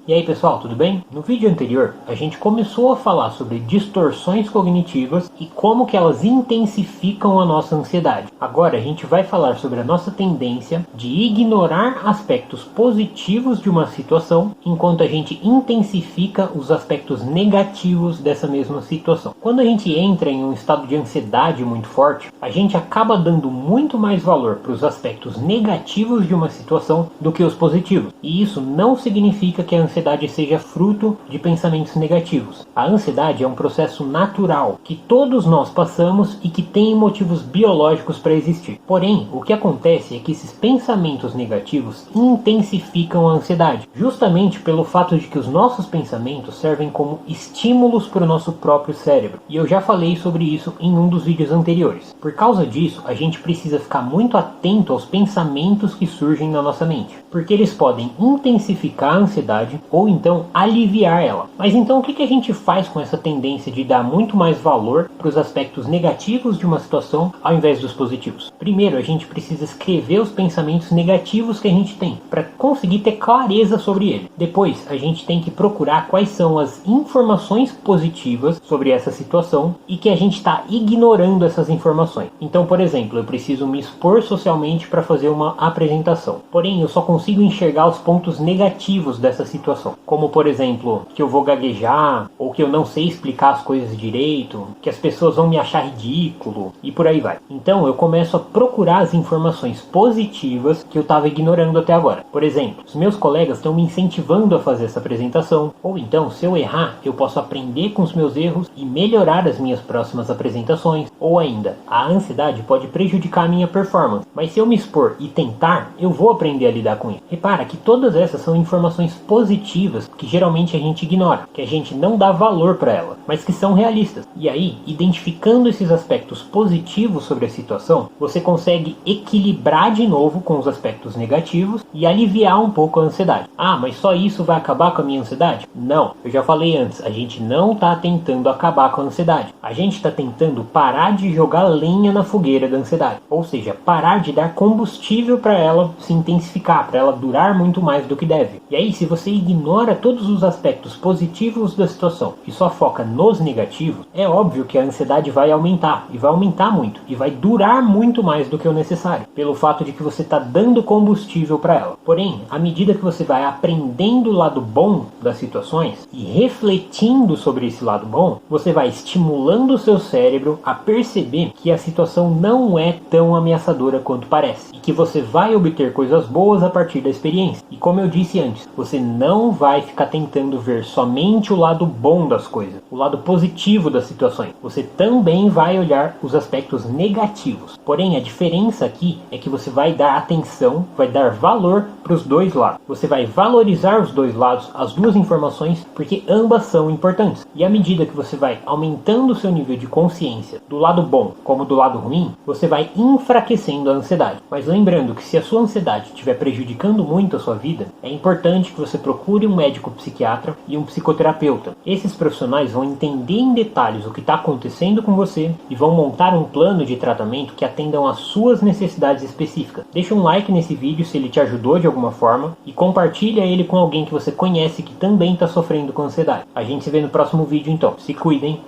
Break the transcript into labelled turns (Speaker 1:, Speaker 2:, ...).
Speaker 1: E aí pessoal, tudo bem? No vídeo anterior, a gente começou a falar sobre distorções cognitivas e como que elas intensificam a nossa ansiedade. Agora a gente vai falar sobre a nossa tendência de ignorar aspectos positivos de uma situação, enquanto a gente intensifica os aspectos negativos dessa mesma situação. Quando a gente entra em um estado de ansiedade muito forte, a gente acaba dando muito mais valor para os aspectos negativos de uma situação do que os positivos. E isso não significa que a ansiedade seja fruto de pensamentos negativos. A ansiedade é um processo natural que todos nós passamos e que tem motivos biológicos para existir. Porém, o que acontece é que esses pensamentos negativos intensificam a ansiedade, justamente pelo fato de que os nossos pensamentos servem como estímulos para o nosso próprio cérebro. E eu já falei sobre isso em um dos vídeos anteriores. Por causa disso, a gente precisa ficar muito atento aos pensamentos que surgem na nossa mente, porque eles podem intensificar a ansiedade ou então aliviar ela. Mas então o que a gente faz com essa tendência de dar muito mais valor para os aspectos negativos de uma situação ao invés dos positivos? Primeiro, a gente precisa escrever os pensamentos negativos que a gente tem, para conseguir ter clareza sobre ele. Depois, a gente tem que procurar quais são as informações positivas sobre essa situação e que a gente está ignorando essas informações. Então, por exemplo, eu preciso me expor socialmente para fazer uma apresentação. Porém, eu só consigo enxergar os pontos negativos dessa situação. Como, por exemplo, que eu vou gaguejar, ou que eu não sei explicar as coisas direito, que as pessoas vão me achar ridículo, e por aí vai. Então, eu começo a procurar as informações positivas que eu estava ignorando até agora. Por exemplo, os meus colegas estão me incentivando a fazer essa apresentação, ou então, se eu errar, eu posso aprender com os meus erros e melhorar as minhas próximas apresentações. Ou ainda, a ansiedade pode prejudicar a minha performance, mas se eu me expor e tentar, eu vou aprender a lidar com isso. Repara que todas essas são informações positivas que geralmente a gente ignora, que a gente não dá valor para ela, mas que são realistas. E aí, identificando esses aspectos positivos sobre a situação, você consegue equilibrar de novo com os aspectos negativos e aliviar um pouco a ansiedade. Ah, mas só isso vai acabar com a minha ansiedade? Não, eu já falei antes, a gente não está tentando acabar com a ansiedade. A gente está tentando parar de jogar lenha na fogueira da ansiedade, ou seja, parar de dar combustível para ela se intensificar, para ela durar muito mais do que deve. E aí, se você ignora todos os aspectos positivos da situação e só foca nos negativos, é óbvio que a ansiedade vai aumentar, e vai aumentar muito, e vai durar muito mais do que o necessário, pelo fato de que você está dando combustível para ela. Porém, à medida que você vai aprendendo o lado bom das situações e refletindo sobre esse lado bom, você vai estimulando o seu cérebro a perceber que a situação não é tão ameaçadora quanto parece, e que você vai obter coisas boas a partir da experiência. E como eu disse antes, você não vai ficar tentando ver somente o lado bom das coisas, o lado positivo das situações. Você também vai olhar os aspectos negativos. Porém, a diferença aqui é que você vai dar atenção, vai dar valor para os dois lados. Você vai valorizar os dois lados, as duas informações, porque ambas são importantes. E à medida que você vai aumentando o seu nível de consciência do lado bom como do lado ruim, você vai enfraquecendo a ansiedade. Mas lembrando que se a sua ansiedade estiver prejudicando muito a sua vida, é importante que você procure um médico psiquiatra e um psicoterapeuta. Esses profissionais vão entender em detalhes o que está acontecendo com você e vão montar um plano de tratamento que atendam às suas necessidades específicas. Deixa um like nesse vídeo se ele te ajudou de alguma forma e compartilha ele com alguém que você conhece que também está sofrendo com ansiedade. A gente se vê no próximo vídeo então. Se cuidem!